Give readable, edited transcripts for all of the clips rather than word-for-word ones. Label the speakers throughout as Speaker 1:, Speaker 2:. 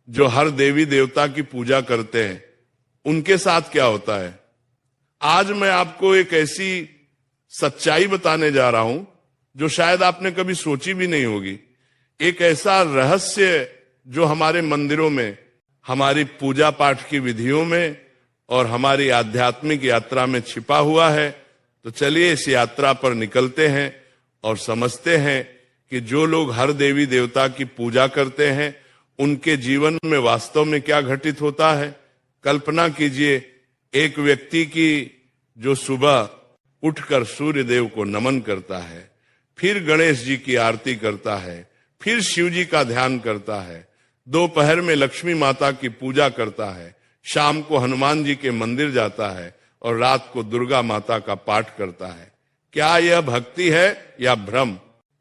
Speaker 1: जो हर देवी देवता की पूजा करते हैं, उनके साथ क्या होता है। आज मैं आपको एक ऐसी सच्चाई बताने जा रहा हूं जो शायद आपने कभी सोची भी नहीं होगी। एक ऐसा रहस्य जो हमारे मंदिरों में, हमारी पूजा पाठ की विधियों में और हमारी आध्यात्मिक यात्रा में छिपा हुआ है। तो चलिए इस यात्रा पर निकलते हैं और समझते हैं कि जो लोग हर देवी देवता की पूजा करते हैं उनके जीवन में वास्तव में क्या घटित होता है। कल्पना कीजिए एक व्यक्ति की जो सुबह उठकर सूर्य देव को नमन करता है, फिर गणेश जी की आरती करता है, फिर शिव जी का ध्यान करता है, दोपहर में लक्ष्मी माता की पूजा करता है, शाम को हनुमान जी के मंदिर जाता है और रात को दुर्गा माता का पाठ करता है। क्या यह भक्ति है या भ्रम?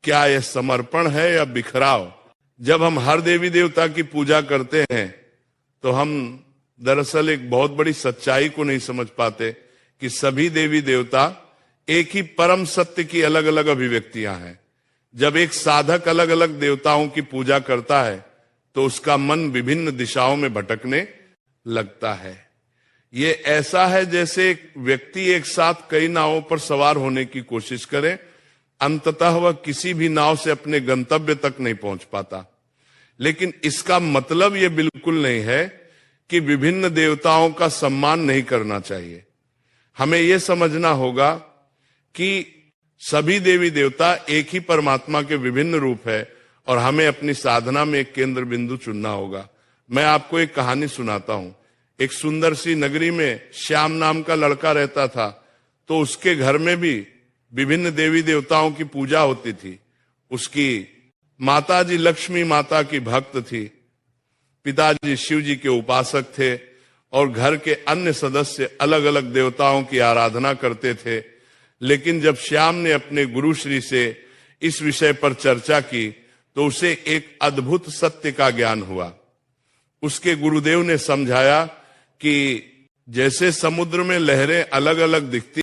Speaker 1: क्या यह समर्पण है या बिखराव? जब हम हर देवी देवता की पूजा करते हैं तो हम दरअसल एक बहुत बड़ी सच्चाई को नहीं समझ पाते कि सभी देवी देवता एक ही परम सत्य की अलग अलग अभिव्यक्तियां हैं। जब एक साधक अलग अलग देवताओं की पूजा करता है तो उसका मन विभिन्न दिशाओं में भटकने लगता है। ये ऐसा है जैसे एक व्यक्ति एक साथ कई नावों पर सवार होने की कोशिश करे, अंततः वह किसी भी नाव से अपने गंतव्य तक नहीं पहुंच पाता। लेकिन इसका मतलब यह बिल्कुल नहीं है कि विभिन्न देवताओं का सम्मान नहीं करना चाहिए। हमें यह समझना होगा कि सभी देवी देवता एक ही परमात्मा के विभिन्न रूप है और हमें अपनी साधना में एक केंद्र बिंदु चुनना होगा। मैं आपको एक कहानी सुनाता हूं। एक सुंदर सी नगरी में श्याम नाम का लड़का रहता था। तो उसके घर में भी विभिन्न देवी देवताओं की पूजा होती थी। उसकी माताजी लक्ष्मी माता की भक्त थी, पिताजी शिव जी के उपासक थे और घर के अन्य सदस्य अलग अलग देवताओं की आराधना करते थे। लेकिन जब श्याम ने अपने गुरु श्री से इस विषय पर चर्चा की तो उसे एक अद्भुत सत्य का ज्ञान हुआ। उसके गुरुदेव ने समझाया कि जैसे समुद्र में लहरें अलग अलग दिखती